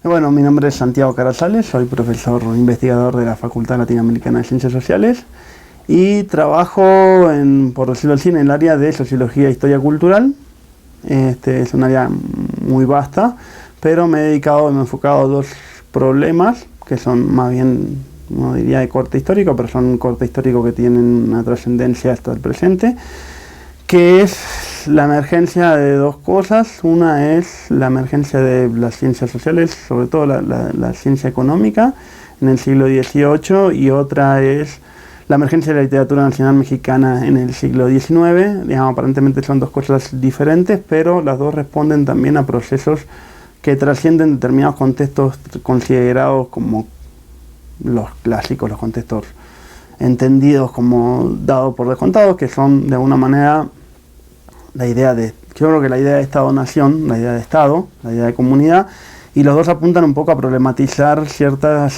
Bueno, mi nombre es Santiago Carasales, soy profesor investigador de la Facultad Latinoamericana de Ciencias Sociales y trabajo, por decirlo así, en el área de Sociología e Historia Cultural. Es un área muy vasta, pero me he enfocado a dos problemas que son más bien, no diría de corte histórico, pero son corte histórico que tienen una trascendencia hasta el presente, que es la emergencia de dos cosas. Una es la emergencia de las ciencias sociales, sobre todo la ciencia económica, en el siglo XVIII, y otra es la emergencia de la literatura nacional mexicana en el siglo XIX. Digamos, aparentemente son dos cosas diferentes, pero las dos responden también a procesos que trascienden determinados contextos considerados como los clásicos, los contextos entendidos como dados por descontados, que son de alguna manera yo creo que la idea de Estado-Nación, la idea de Estado, la idea de comunidad, y los dos apuntan un poco a problematizar ciertas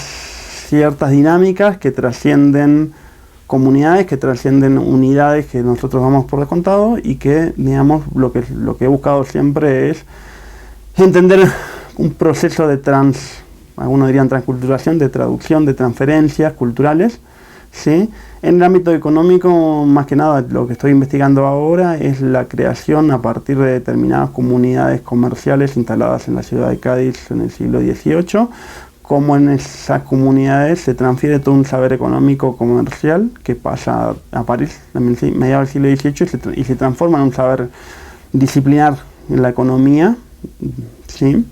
dinámicas que trascienden comunidades, que trascienden unidades que nosotros damos por descontado, y que, digamos, lo que he buscado siempre es entender un proceso de algunos dirían transculturación, de traducción, de transferencias culturales, ¿sí? En el ámbito económico, más que nada, lo que estoy investigando ahora es la creación a partir de determinadas comunidades comerciales instaladas en la ciudad de Cádiz en el siglo XVIII, cómo en esas comunidades se transfiere todo un saber económico comercial que pasa a París a mediados del siglo XVIII y se transforma en un saber disciplinar en la economía, ¿sí?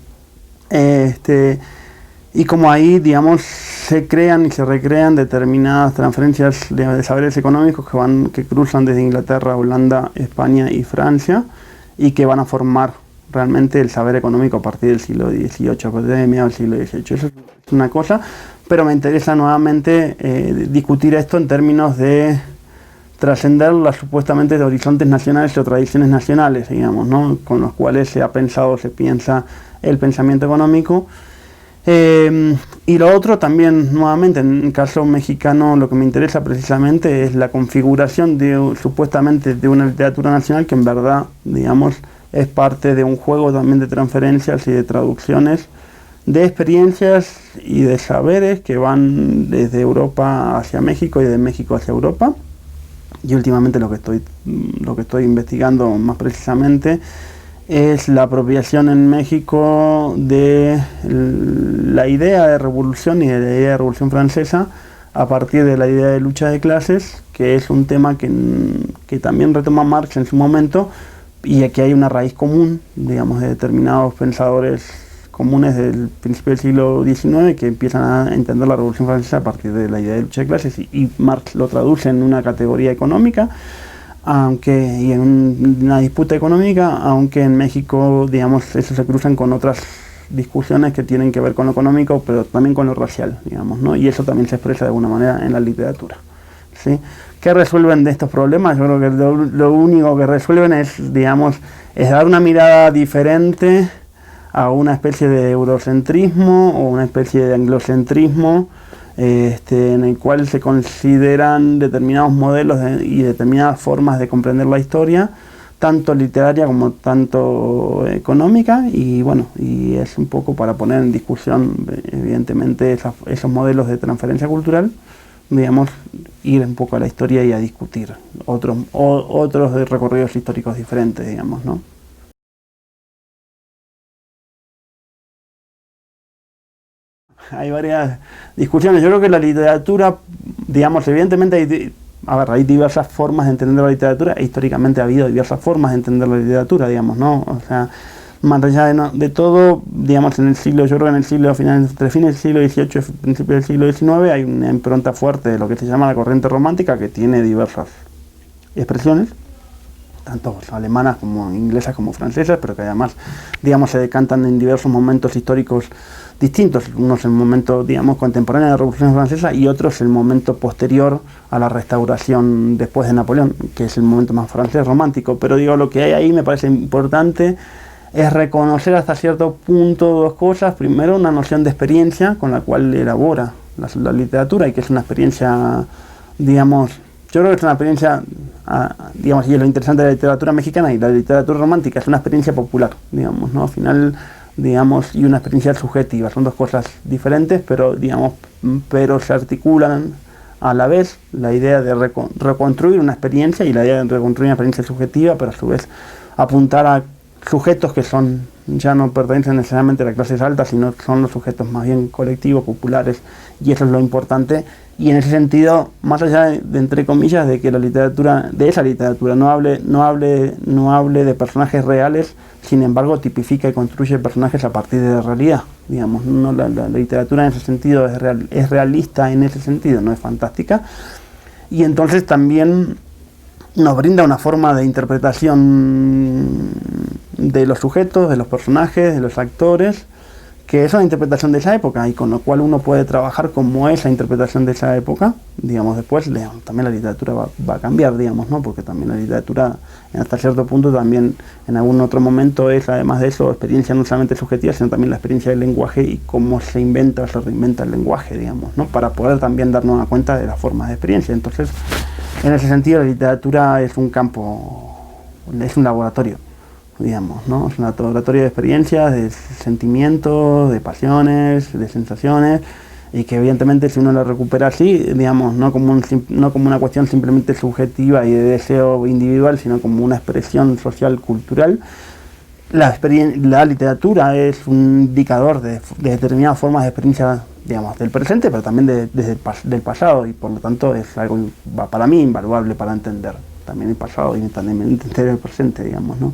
Y como ahí, digamos, se crean y se recrean determinadas transferencias de saberes económicos que cruzan desde Inglaterra, Holanda, España y Francia, y que van a formar realmente el saber económico a partir del siglo XVIII, a partir de mediados del siglo XVIII. Eso es una cosa, pero me interesa nuevamente discutir esto en términos de trascender las supuestamente de horizontes nacionales o tradiciones nacionales, digamos, ¿no? Con los cuales se piensa el pensamiento económico. Y lo otro también, nuevamente, en el caso mexicano, lo que me interesa precisamente es la configuración supuestamente de una literatura nacional que en verdad, digamos, es parte de un juego también de transferencias y de traducciones de experiencias y de saberes que van desde Europa hacia México y de México hacia Europa. Y últimamente lo que estoy investigando más precisamente es la apropiación en México de la idea de revolución y de la idea de revolución francesa a partir de la idea de lucha de clases, que es un tema que también retoma Marx en su momento, y aquí hay una raíz común, digamos, de determinados pensadores comunes del principio del siglo XIX que empiezan a entender la revolución francesa a partir de la idea de lucha de clases, y Marx lo traduce en una categoría económica, y en una disputa económica, aunque en México, digamos, eso se cruzan con otras discusiones que tienen que ver con lo económico, pero también con lo racial, digamos, ¿no? Y eso también se expresa de alguna manera en la literatura, ¿sí? ¿Qué resuelven de estos problemas? Yo creo que lo único que resuelven es, digamos, es dar una mirada diferente a una especie de eurocentrismo o una especie de anglocentrismo, en el cual se consideran determinados modelos y determinadas formas de comprender la historia, tanto literaria como tanto económica, y bueno, y es un poco para poner en discusión, evidentemente, esos modelos de transferencia cultural, digamos, ir un poco a la historia y a discutir otros recorridos históricos diferentes, digamos, ¿no? Hay varias discusiones. Yo creo que la literatura, digamos, evidentemente hay diversas formas de entender la literatura, e históricamente ha habido diversas formas de entender la literatura, digamos, ¿no? O sea, más allá de todo, digamos, yo creo que en el siglo, entre fines del siglo XVIII y principios del siglo XIX hay una impronta fuerte de lo que se llama la corriente romántica, que tiene diversas expresiones, tanto alemanas como inglesas como francesas, pero que además, digamos, se decantan en diversos momentos históricos distintos. Uno es el momento, digamos, contemporáneo de la Revolución Francesa, y otro es el momento posterior a la restauración después de Napoleón, que es el momento más francés romántico. Pero digo, lo que hay ahí me parece importante es reconocer hasta cierto punto dos cosas. Primero, una noción de experiencia con la cual elabora la literatura, y que es una experiencia, digamos, yo creo que es una experiencia, digamos, y es lo interesante de la literatura mexicana y la literatura romántica, es una experiencia popular, digamos, ¿no? Al final, digamos, y una experiencia subjetiva. Son dos cosas diferentes, pero, digamos, pero se articulan a la vez la idea de reconstruir una experiencia y la idea de reconstruir una experiencia subjetiva, pero a su vez apuntar a sujetos que ya no pertenecen necesariamente a las clases altas, sino que son los sujetos más bien colectivos, populares, y eso es lo importante. Y en ese sentido, más allá de entre comillas, de que la literatura, de esa literatura, no hable de personajes reales, sin embargo tipifica y construye personajes a partir de la realidad. Digamos, no, la literatura en ese sentido es realista en ese sentido, no es fantástica. Y entonces también nos brinda una forma de interpretación de los sujetos, de los personajes, de los actores, que es una interpretación de esa época y con lo cual uno puede trabajar como esa interpretación de esa época. Digamos, después también la literatura va a cambiar, digamos, ¿no? Porque también la literatura hasta cierto punto también en algún otro momento es, además de eso, experiencia no solamente subjetiva, sino también la experiencia del lenguaje y cómo se inventa o se reinventa el lenguaje, digamos, ¿no? Para poder también darnos cuenta de las formas de experiencia. Entonces, en ese sentido, la literatura es un campo, es un laboratorio, digamos, ¿no? Es un laboratorio de experiencias, de sentimientos, de pasiones, de sensaciones, y que evidentemente si uno lo recupera así, digamos, no como una cuestión simplemente subjetiva y de deseo individual, sino como una expresión social, cultural, la literatura es un indicador de determinadas formas de experiencia, digamos, del presente, pero también del pasado, y por lo tanto es algo para mí invaluable para entender también el pasado y también entender el presente, digamos, ¿no?